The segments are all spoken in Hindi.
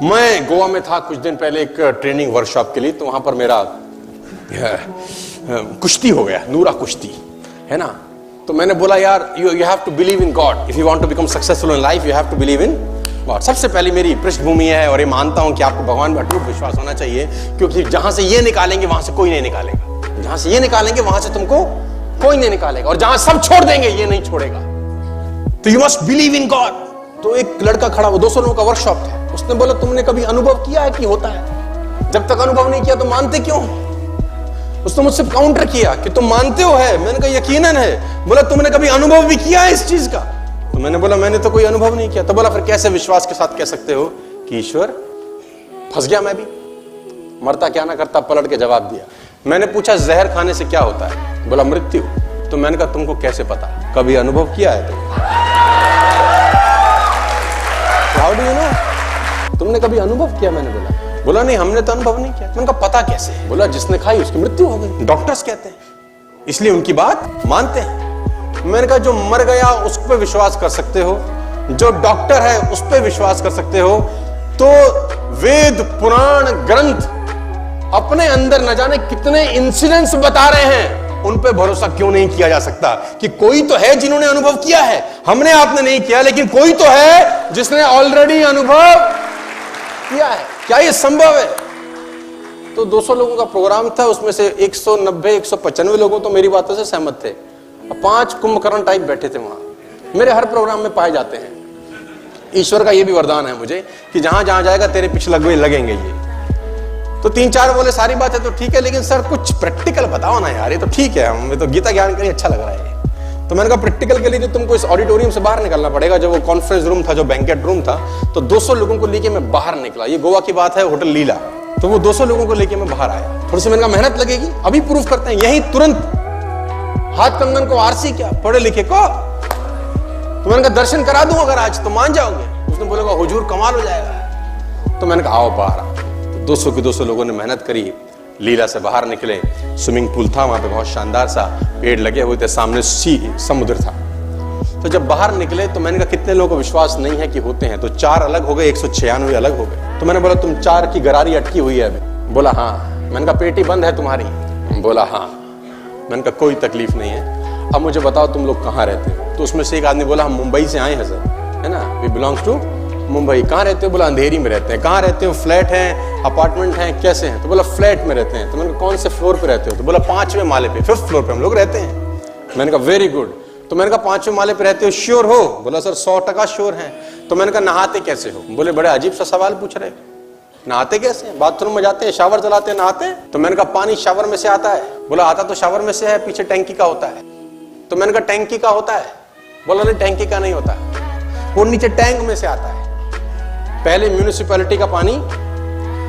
मैं गोवा में था कुछ दिन पहले एक ट्रेनिंग वर्कशॉप के लिए, तो वहां पर मेरा कुश्ती हो गया, नूरा कुश्ती है ना। तो मैंने बोला यार you have to believe in God, if you want to become successful in life you have to believe in God. सबसे पहले मेरी पृष्ठभूमि है और ये मानता हूं कि आपको भगवान पर अटूट विश्वास होना चाहिए, क्योंकि जहां से ये निकालेंगे वहां से कोई नहीं निकालेगा, जहां से ये निकालेंगे वहां से तुमको कोई नहीं निकालेगा, और जहां सब छोड़ देंगे ये नहीं छोड़ेगा। तो you must believe in God. तो एक लड़का खड़ा, वो 200 लोगों का वर्कशॉप था, उसने बोला तुमने कभी अनुभव किया है कि होता है? जब तक अनुभव नहीं किया तो मानते क्यों? उसने मुझसे काउंटर किया कि तुम मानते हो है। मैंने कहा यकीनन है। बोला तुमने कभी अनुभव भी किया है इस चीज का? तो मैंने बोला मैंने तो कोई अनुभव नहीं किया। तो बोला फिर कैसे विश्वास के साथ कह सकते हो कि ईश्वर? फंस गया मैं भी, मरता क्या ना करता, पलट के जवाब दिया। मैंने पूछा जहर खाने से क्या होता है? बोला मृत्यु। तो मैंने कहा तुमको कैसे पता? कभी अनुभव किया है हाउ डू यू नो? तुमने कभी अनुभव किया? मैंने बोला नहीं हमने तो अनुभव नहीं किया। मैंने कहा पता कैसे? बोला जिसने खाई उसकी मृत्यु हो गई, डॉक्टर्स कहते हैं, इसलिए उनकी बात मानते हैं। मैंने कहा जो मर गया उस पर विश्वास कर सकते हो, जो डॉक्टर है उस पर विश्वास कर सकते हो, तो वेद पुराण ग्रंथ अपने अंदर न जाने कितने इंसिडेंट्स बता रहे हैं, उन पे भरोसा क्यों नहीं किया जा सकता कि कोई तो है जिन्होंने अनुभव किया है। हमने आपने नहीं किया, लेकिन कोई तो है जिसने ऑलरेडी अनुभव किया है। क्या ये संभव है? तो 200 लोगों का प्रोग्राम था, उसमें से 190-195 लोगों तो मेरी बातों से सहमत थे, 5 कुंभकर्ण टाइप बैठे थे वहां। मेरे हर प्रोग्राम में पाए जाते हैं। ईश्वर का ये भी वरदान है मुझे कि जहां जहां जाएगा तेरे पीछे लगेंगे ये। तो 3-4 बोले सारी बात है तो ठीक है, लेकिन सर कुछ प्रैक्टिकल बताओ ना यार। ये तो ठीक है, हमें तो गीता ज्ञान के लिए अच्छा लग रहा है। तो मैंने कहा प्रैक्टिकल के लिए तो तुमको इस ऑडिटोरियम से बाहर निकलना पड़ेगा। जब वो कॉन्फ्रेंस रूम था, जो बैंकेट रूम था, तो 200 लोगों को लेके मैं बाहर निकला। ये गोवा की बात है, होटल लीला। तो वो 200 लोगों को लेके मैं बाहर आया। थोड़ी सी मैंने कहा मेहनत लगेगी, अभी प्रूफ करते हैं यही तुरंत। हाथ कंगन को आरसी क्या, पढ़े लिखे को। तो मैंने कहा दर्शन करा दूं अगर आज तो मान जाओगे? उसने बोलेगा हुजूर कमाल हो जाएगा। तो मैंने कहा आओ बाहर। 200 के 200 लोगों ने मेहनत करी, लीला से बाहर निकले। स्विमिंग पूल था वहां पे, बहुत शानदार सा, पेड़ लगे हुए थे, सामने समुद्र था। तो जब बाहर निकले तो मैंने कहा कितने लोगों को विश्वास नहीं है कि होते हैं? तो 4 अलग हो गए, 196 अलग हो गए। तो मैंने बोला तुम 4 की गरारी अटकी हुई है अभी? बोला हाँ। मैंने कहा पेटी बंद है तुम्हारी? बोला हाँ। मैंने कहा कोई तकलीफ नहीं है, अब मुझे बताओ तुम लोग कहाँ रहते हो? तो उसमें से एक आदमी बोला हम मुंबई से आए हैं सर, है ना, वी बिलोंग्स टू मुंबई। कहाँ रहते हो? बोला अंधेरी में रहते हैं। कहाँ रहते हो? फ्लैट हैं, अपार्टमेंट हैं, कैसे हैं? तो बोला फ्लैट में रहते हैं। तो मैंने कहा कौन से फ्लोर पे रहते हो? तो बोला 5वें माले पे, 5th फ्लोर पे हम लोग रहते हैं। मैंने कहा वेरी गुड। तो मैंने कहा 5वें माले पे रहते हो, श्योर हो? बोला सर 100% श्योर हैं। तो मैंने कहा नहाते कैसे हो? बोले बड़े अजीब सा सवाल पूछ रहे, नहाते कैसे? बाथरूम में जाते हैं, शावर चलाते हैं, नहाते हैं? तो मैंने कहा पानी शावर में से आता है? बोला आता तो शावर में से है, पीछे टैंकी का होता है। तो मैंने कहा टैंकी का होता है? बोला नहीं टैंकी का नहीं होता, वो नीचे टैंक में से आता है। पहले म्यूनिसिपैलिटी का पानी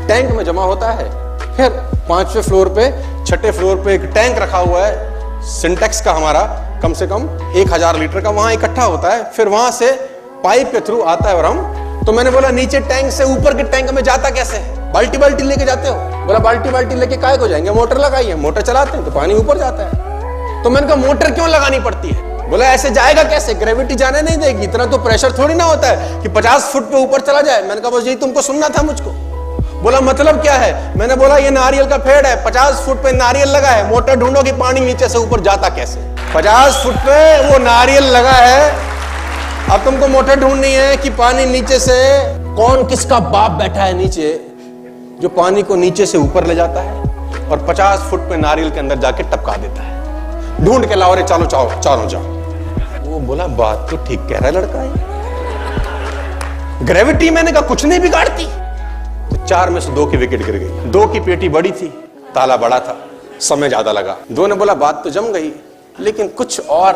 टैंक में जमा होता है, फिर 5वें फ्लोर पे, 6ठे फ्लोर पे एक टैंक रखा हुआ है सिंटेक्स का, हमारा कम से कम 1000 लीटर का, वहां इकट्ठा होता है, फिर वहां से पाइप के थ्रू आता है और हम। तो मैंने बोला नीचे टैंक से ऊपर के टैंक में जाता कैसे है? बाल्टी बाल्टी लेके जाते हो? बोला बाल्टी बाल्टी लेके काहे को जाएंगे, मोटर लगाई है, मोटर चलाते हैं तो पानी ऊपर जाता है। तो मैंने कहा मोटर क्यों लगानी पड़ती है? बोला ऐसे जाएगा कैसे, ग्रेविटी जाने नहीं देगी, इतना तो प्रेशर थोड़ी ना होता है कि 50 फुट पे ऊपर चला जाए। मैंने कहा बस यही तुमको सुनना था मुझको। बोला मतलब क्या है? मैंने बोला ये नारियल का पेड़ है, 50 फुट पे नारियल लगा है, मोटर ढूंढो कि पानी नीचे से ऊपर जाता कैसे। 50 फुट पे वो नारियल लगा है, अब तुमको मोटर ढूंढनी है कि पानी नीचे से, कौन किसका बाप बैठा है नीचे जो पानी को नीचे से ऊपर ले जाता है और 50 फुट पे नारियल के अंदर जाके टपका देता है। ढूंढ के लाओ रे, चलो चारों जाओ। वो बोला बात तो ठीक कह रहा है लड़का है, ग्रेविटी मैंने कहा कुछ नहीं बिगाड़ती। तो 4 में से 2 की विकेट गिर गई। 2 की पेटी बड़ी थी, ताला बड़ा था, समय ज्यादा लगा। 2 ने बोला बात तो जम गई, लेकिन कुछ और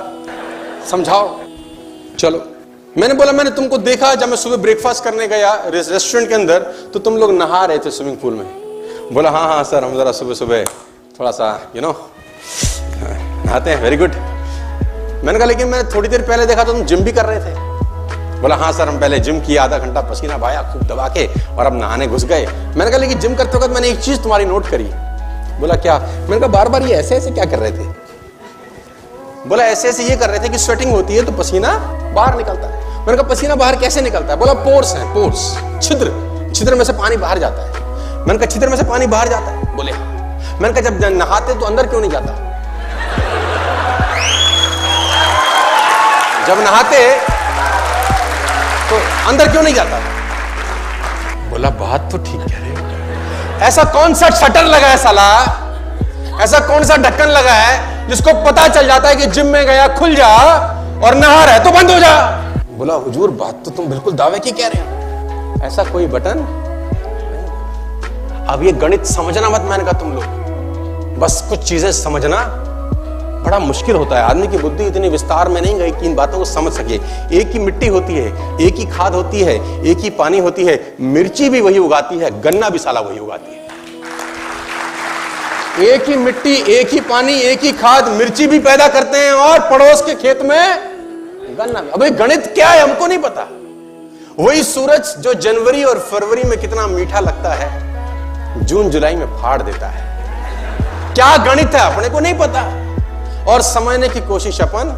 समझाओ। चलो मैंने बोला मैंने तुमको देखा जब मैं सुबह ब्रेकफास्ट करने गया रेस्टोरेंट के अंदर, तो तुम लोग नहा रहे थे स्विमिंग पूल में। बोला हाँ सर, हम जरा सुबह सुबह थोड़ा सा नहाते हैं। Very good. मैंने कहा लेकिन मैंने थोड़ी देर पहले देखा तो तुम जिम भी कर रहे थे। बोला हाँ सर, हम पहले जिम किया, आधा घंटा पसीना बहाया खूब दबा के, और अब नहाने घुस गए। मैंने कहा लेकिन जिम करते वक्त मैंने एक चीज तुम्हारी नोट करी। बोला क्या? मैंने कहा बार बार ये ऐसे ऐसे क्या कर रहे थे? बोला ऐसे ऐसे ये कर रहे थे कि स्वेटिंग होती है तो पसीना बाहर निकलता है। मैंने कहा पसीना बाहर कैसे निकलता है? बोला पोर्स है, पोर्स, छिद्र, छिद्र में से पानी बाहर जाता है। मैंने कहा छिद्र में से पानी बाहर जाता है? बोले हाँ। मैंने कहा जब नहाते तो अंदर क्यों नहीं जाता? जब नहाते तो अंदर क्यों नहीं जाता? बोला बात तो ठीक कह रहे हो। ऐसा कौन सा शटर लगा है साला, ऐसा कौन सा ढक्कन लगा है जिसको पता चल जाता है कि जिम में गया खुल जा और नहा रहा है तो बंद हो जा? बोला हुजूर बात तो तुम बिल्कुल दावे की कह रहे हो, ऐसा कोई बटन। अब ये गणित समझना मत, मैंने कहा तुम लोग बस कुछ चीजें समझना बड़ा मुश्किल होता है। आदमी की बुद्धि इतनी विस्तार में नहीं गई कि इन बातों को समझ सके। एक ही मिट्टी होती है, एक ही खाद होती है, एक ही पानी होती है, मिर्ची भी वही उगाती है, गन्ना भी साला वही उगाती है। एक ही मिट्टी, एक ही पानी, एक ही खाद, मिर्ची भी पैदा करते हैं और पड़ोस के खेत में गन्ना भी। अब गणित क्या है हमको नहीं पता। वही सूरज जो जनवरी और फरवरी में कितना मीठा लगता है, जून जुलाई में फाड़ देता है। क्या गणित है अपने को नहीं पता और समझने की कोशिश अपन